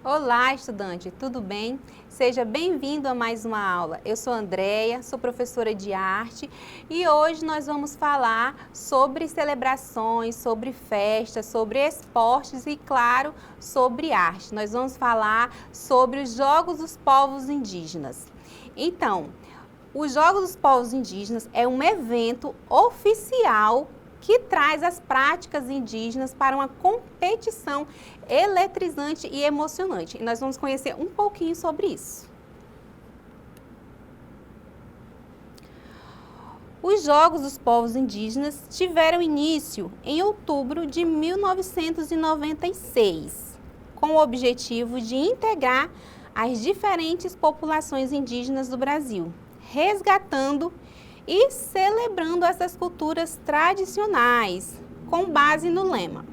Olá, estudante, tudo bem? Seja bem-vindo a mais uma aula. Eu sou Andréia, sou professora de arte e hoje nós vamos falar sobre celebrações, sobre festas, sobre esportes e, claro, sobre arte. Nós vamos falar sobre os Jogos dos Povos Indígenas. Então, os Jogos dos Povos Indígenas é um evento oficial que traz as práticas indígenas para uma competição eletrizante e emocionante. E nós vamos conhecer um pouquinho sobre isso. Os Jogos dos Povos Indígenas tiveram início em outubro de 1996, com o objetivo de integrar as diferentes populações indígenas do Brasil, resgatando e celebrando essas culturas tradicionais, com base no lema: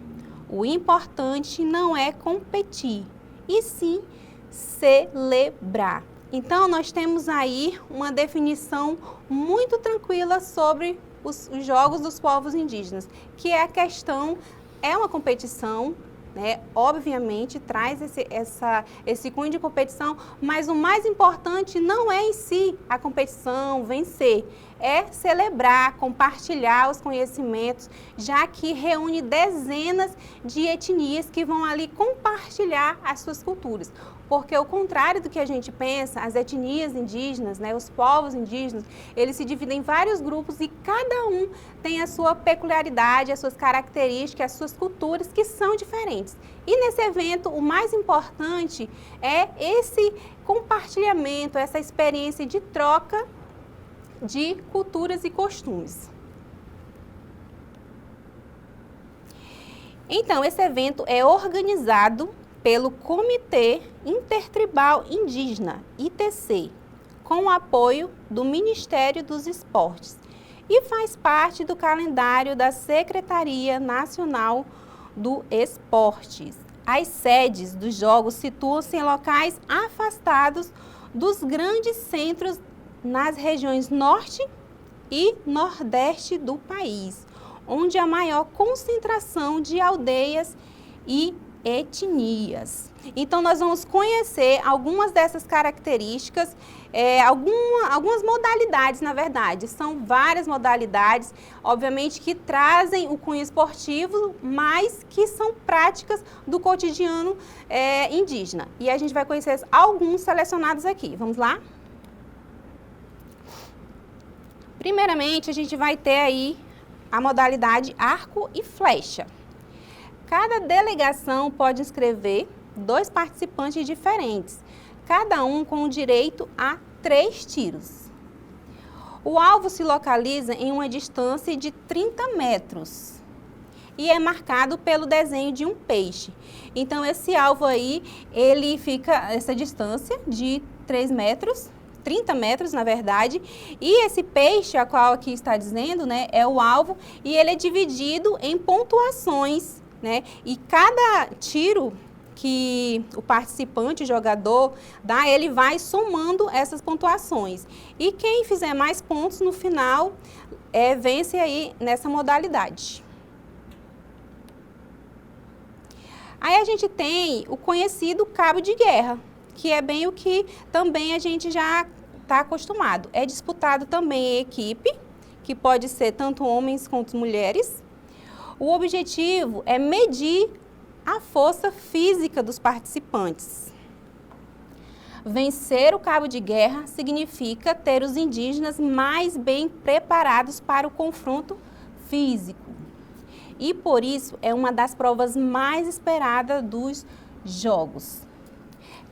o importante não é competir, e sim celebrar. Então, nós temos aí uma definição muito tranquila sobre os Jogos dos Povos Indígenas, que é a questão, é uma competição, né? Obviamente traz esse cunho de competição, mas o mais importante não é em si a competição, vencer, é celebrar, compartilhar os conhecimentos, já que reúne dezenas de etnias que vão ali compartilhar as suas culturas. Porque ao contrário do que a gente pensa, as etnias indígenas, né, os povos indígenas, eles se dividem em vários grupos e cada um tem a sua peculiaridade, as suas características, as suas culturas que são diferentes. E nesse evento, o mais importante é esse compartilhamento, essa experiência de troca de culturas e costumes. Então, esse evento é organizado pelo Comitê Intertribal Indígena, ITC, com o apoio do Ministério dos Esportes e faz parte do calendário da Secretaria Nacional do Esportes. As sedes dos jogos situam-se em locais afastados dos grandes centros nas regiões norte e nordeste do país, onde há maior concentração de aldeias e etnias. Então, nós vamos conhecer algumas dessas características, algumas modalidades, na verdade. São várias modalidades, obviamente, que trazem o cunho esportivo, mas que são práticas do cotidiano indígena. E a gente vai conhecer alguns selecionados aqui. Vamos lá? Primeiramente, a gente vai ter aí a modalidade arco e flecha. Cada delegação pode inscrever 2 participantes diferentes, cada um com o direito a 3 tiros. O alvo se localiza em uma distância de 30 metros e é marcado pelo desenho de um peixe. Então, esse alvo aí, ele fica essa distância de 3 metros, 30 metros, na verdade, e esse peixe, a qual aqui está dizendo, né, é o alvo, e ele é dividido em pontuações, né, e cada tiro que o participante, o jogador, dá, ele vai somando essas pontuações. E quem fizer mais pontos no final, vence aí nessa modalidade. Aí a gente tem o conhecido cabo de guerra, que é bem o que também a gente já está acostumado. É disputado também em equipe, que pode ser tanto homens quanto mulheres. O objetivo é medir a força física dos participantes. Vencer o cabo de guerra significa ter os indígenas mais bem preparados para o confronto físico. E por isso é uma das provas mais esperadas dos jogos.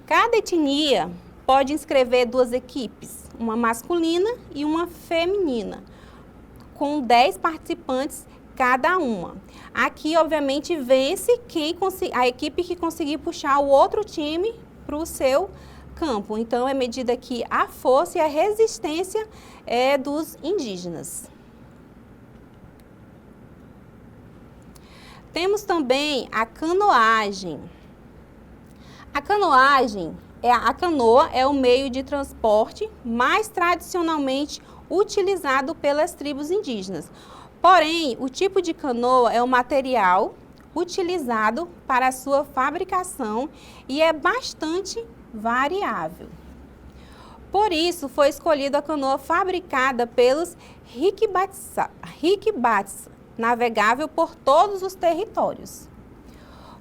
Cada etnia pode inscrever 2 equipes, uma masculina e uma feminina, com 10 participantes cada uma. Aqui, obviamente, vence a equipe que conseguir puxar o outro time para o seu campo. Então, é medida aqui a força e a resistência dos indígenas. Temos também a canoagem. A canoagem, a canoa é o meio de transporte mais tradicionalmente utilizado pelas tribos indígenas. Porém, o tipo de canoa é o material utilizado para a sua fabricação e é bastante variável. Por isso, foi escolhida a canoa fabricada pelos Rickbatts, navegável por todos os territórios.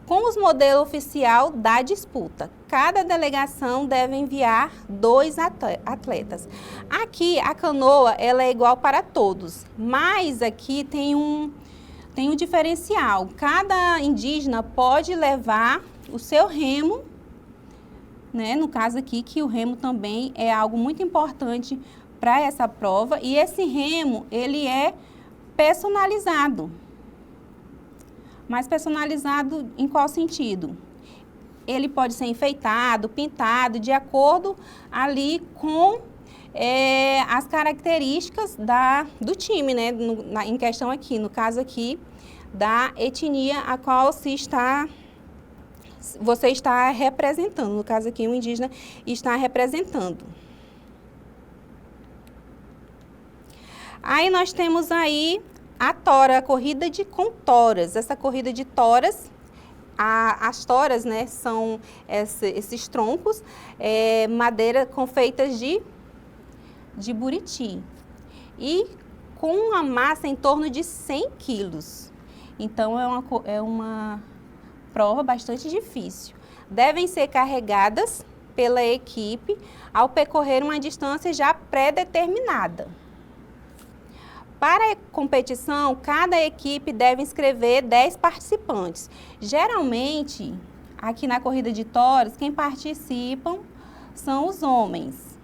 Com os modelos oficial da disputa, cada delegação deve enviar 2 atletas. Aqui a canoa ela é igual para todos, mas aqui tem um diferencial. Cada indígena pode levar o seu remo, né? No caso aqui que o remo também é algo muito importante para essa prova, e esse remo ele é personalizado. Mas personalizado em qual sentido? Ele pode ser enfeitado, pintado, de acordo ali com as características do time, né? Em questão aqui, no caso aqui, da etnia a qual você está representando. No caso aqui, o indígena está representando. Aí nós temos aí a tora, a corrida com toras. Essa corrida de toras, as toras, né, são esses troncos, madeira feitas de buriti. E com uma massa em torno de 100 quilos. Então, é uma prova bastante difícil. Devem ser carregadas pela equipe ao percorrer uma distância já pré-determinada. Para a competição, cada equipe deve inscrever 10 participantes. Geralmente, aqui na corrida de touros, quem participam são os homens,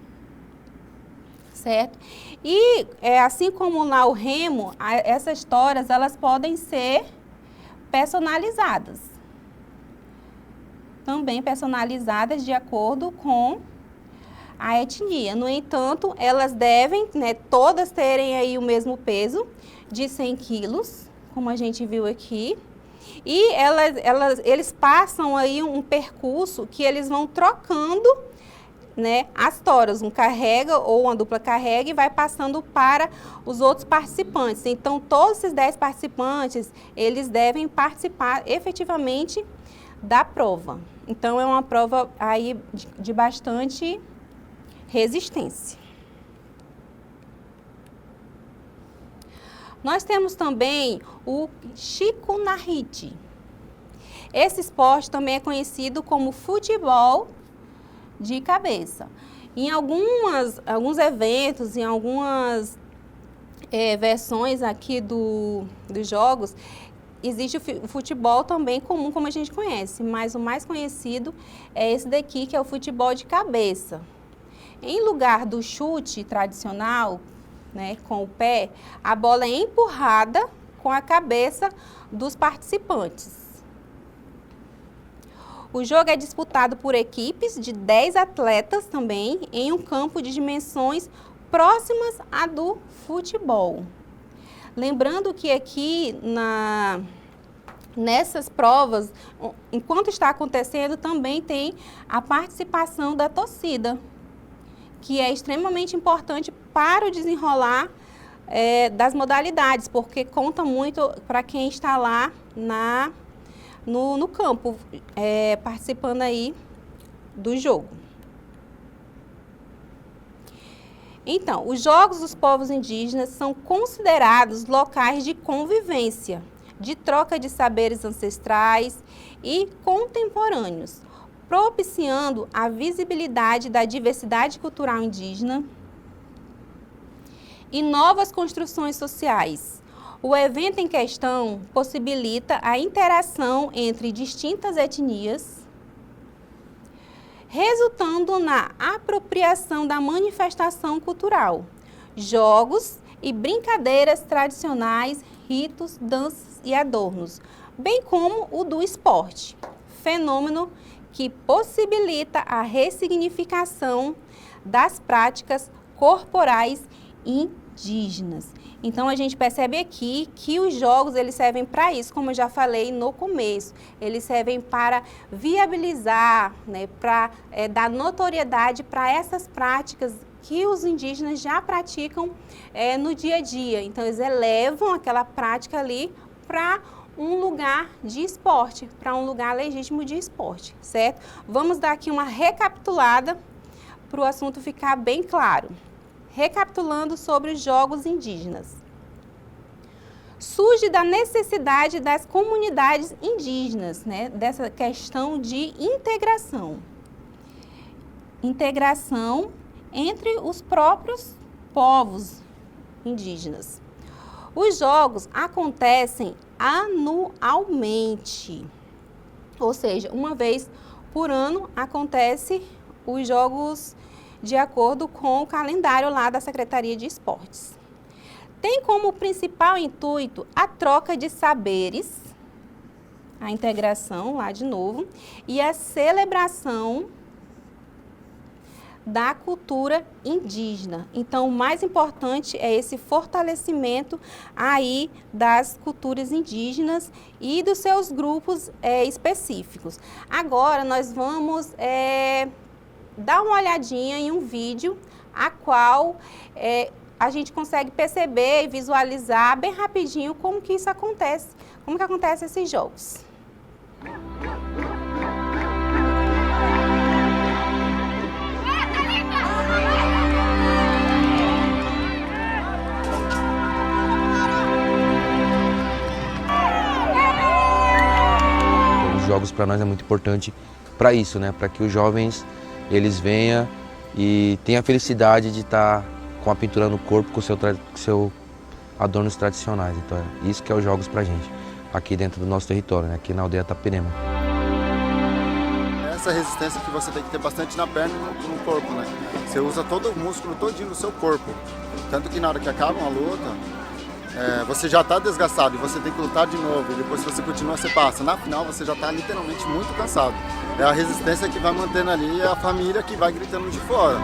certo? E assim como lá o remo, essas toras elas podem ser personalizadas. Também personalizadas de acordo com a etnia. No entanto, elas devem, né, todas terem aí o mesmo peso de 100 quilos, como a gente viu aqui. E eles passam aí um percurso que eles vão trocando, né, as toras. Um carrega ou uma dupla carrega e vai passando para os outros participantes. Então, todos esses 10 participantes, eles devem participar efetivamente da prova. Então, é uma prova aí de bastante resistência. Nós temos também o Chikunahite. Esse esporte também é conhecido como futebol de cabeça. Em alguns eventos, em algumas versões aqui dos jogos, existe o futebol também comum, como a gente conhece, mas o mais conhecido é esse daqui, que é o futebol de cabeça. Em lugar do chute tradicional, né, com o pé, a bola é empurrada com a cabeça dos participantes. O jogo é disputado por equipes de 10 atletas também em um campo de dimensões próximas à do futebol. Lembrando que aqui nessas provas, enquanto está acontecendo, também tem a participação da torcida, que é extremamente importante para o desenrolar das modalidades, porque conta muito para quem está lá no campo, participando aí do jogo. Então, os Jogos dos Povos Indígenas são considerados locais de convivência, de troca de saberes ancestrais e contemporâneos, propiciando a visibilidade da diversidade cultural indígena e novas construções sociais. O evento em questão possibilita a interação entre distintas etnias, resultando na apropriação da manifestação cultural, jogos e brincadeiras tradicionais, ritos, danças e adornos, bem como o do esporte, fenômeno que possibilita a ressignificação das práticas corporais indígenas. Então, a gente percebe aqui que os jogos eles servem para isso, como eu já falei no começo. Eles servem para viabilizar, né, para dar notoriedade para essas práticas que os indígenas já praticam no dia a dia. Então, eles elevam aquela prática ali para um lugar de esporte, para um lugar legítimo de esporte, certo? Vamos dar aqui uma recapitulada para o assunto ficar bem claro. Recapitulando sobre os jogos indígenas. Surge da necessidade das comunidades indígenas, né? Dessa questão de integração. Integração entre os próprios povos indígenas. Os jogos acontecem anualmente, ou seja, uma vez por ano acontece os jogos de acordo com o calendário lá da Secretaria de Esportes. Tem como principal intuito a troca de saberes, a integração lá de novo, e a celebração da cultura indígena. Então, o mais importante é esse fortalecimento aí das culturas indígenas e dos seus grupos específicos. Agora, nós vamos dar uma olhadinha em um vídeo a qual a gente consegue perceber e visualizar bem rapidinho como que isso acontece, como que acontecem esses jogos. Os jogos para nós é muito importante para isso, né? Para que os jovens eles venham e tenham a felicidade de estar com a pintura no corpo, com seu adornos tradicionais. Então é isso que é os jogos para a gente, aqui dentro do nosso território, né? Aqui na aldeia Tapirema. Essa resistência que você tem que ter bastante na perna e no corpo, né? Você usa todo o músculo todinho do seu corpo. Tanto que na hora que acaba uma luta, você já está desgastado e você tem que lutar de novo. E depois, se você continua, você passa. Na final, você já está literalmente muito cansado. É a resistência que vai mantendo ali a família que vai gritando de fora.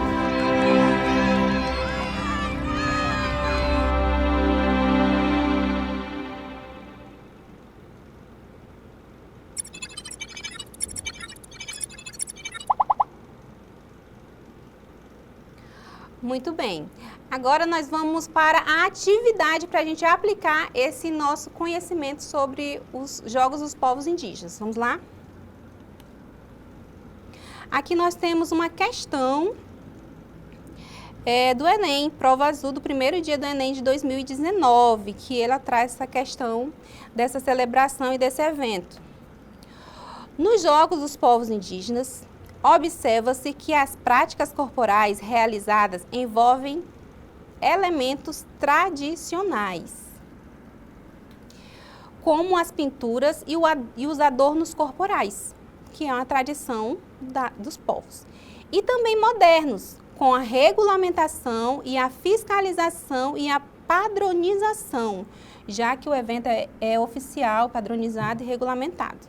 Muito bem. Agora nós vamos para a atividade para a gente aplicar esse nosso conhecimento sobre os jogos dos povos indígenas. Vamos lá? Aqui nós temos uma questão do Enem, prova azul do primeiro dia do Enem de 2019, que ela traz essa questão dessa celebração e desse evento. Nos jogos dos povos indígenas, observa-se que as práticas corporais realizadas envolvem elementos tradicionais, como as pinturas e os adornos corporais, que é uma tradição dos povos. E também modernos, com a regulamentação e a fiscalização e a padronização, já que o evento é oficial, padronizado e regulamentado.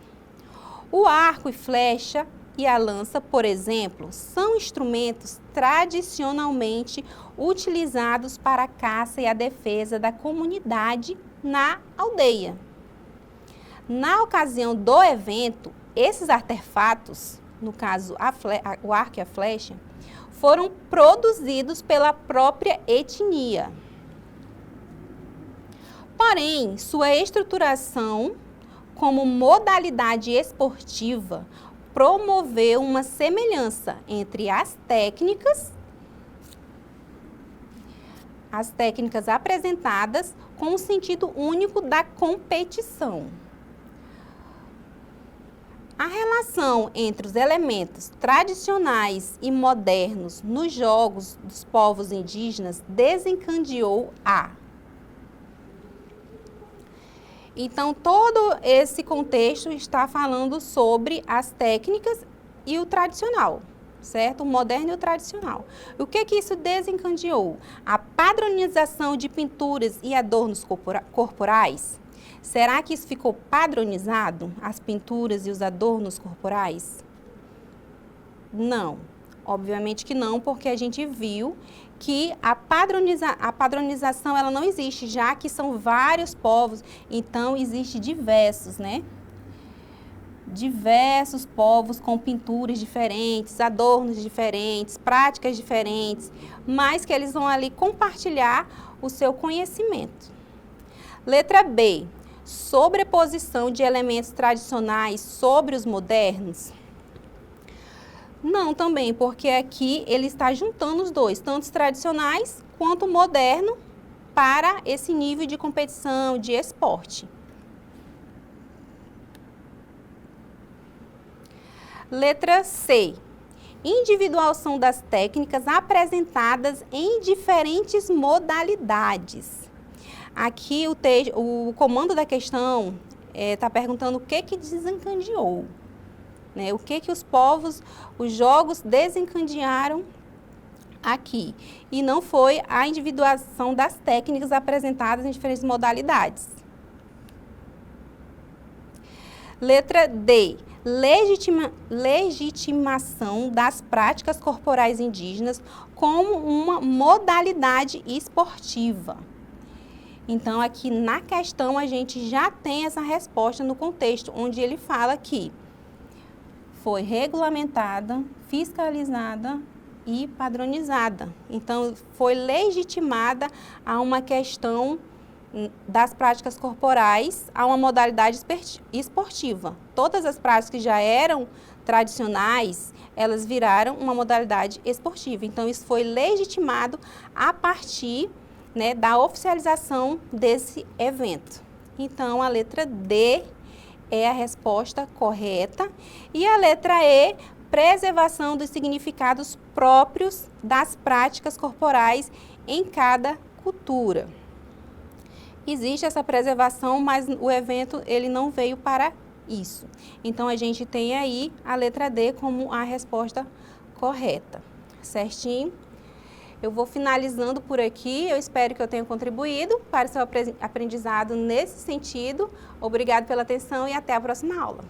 O arco e flecha e a lança, por exemplo, são instrumentos tradicionalmente utilizados para a caça e a defesa da comunidade na aldeia. Na ocasião do evento, esses artefatos, no caso o arco e a flecha, foram produzidos pela própria etnia. Porém, sua estruturação como modalidade esportiva promoveu uma semelhança entre as técnicas apresentadas com o sentido único da competição. A relação entre os elementos tradicionais e modernos nos jogos dos povos indígenas desencadeou Então, todo esse contexto está falando sobre as técnicas e o tradicional, certo? O moderno e o tradicional. O que isso desencadeou? A padronização de pinturas e adornos corporais. Será que isso ficou padronizado, as pinturas e os adornos corporais? Não, obviamente que não, porque a gente viu que a padronização ela não existe, já que são vários povos, então existe diversos, né? Diversos povos com pinturas diferentes, adornos diferentes, práticas diferentes, mas que eles vão ali compartilhar o seu conhecimento. Letra B. sobreposição de elementos tradicionais sobre os modernos? Não, também, porque aqui ele está juntando os dois, tanto os tradicionais quanto o moderno, para esse nível de competição, de esporte. Letra C. Individuação das técnicas apresentadas em diferentes modalidades. Aqui o comando da questão está perguntando o que desencadeou, né? O que os povos, os jogos desencadearam aqui. E não foi a individuação das técnicas apresentadas em diferentes modalidades. Letra D. Legitimação das práticas corporais indígenas como uma modalidade esportiva. Então, aqui na questão, a gente já tem essa resposta no contexto, onde ele fala que foi regulamentada, fiscalizada e padronizada. Então, foi legitimada a uma questão das práticas corporais a uma modalidade esportiva. Todas as práticas que já eram tradicionais, elas viraram uma modalidade esportiva. Então, isso foi legitimado a partir, né, da oficialização desse evento. Então, a letra D é a resposta correta. E a letra E, preservação dos significados próprios das práticas corporais em cada cultura. Existe essa preservação, mas o evento ele não veio para isso. Então, a gente tem aí a letra D como a resposta correta. Certinho? Eu vou finalizando por aqui. Eu espero que eu tenha contribuído para o seu aprendizado nesse sentido. Obrigado pela atenção e até a próxima aula.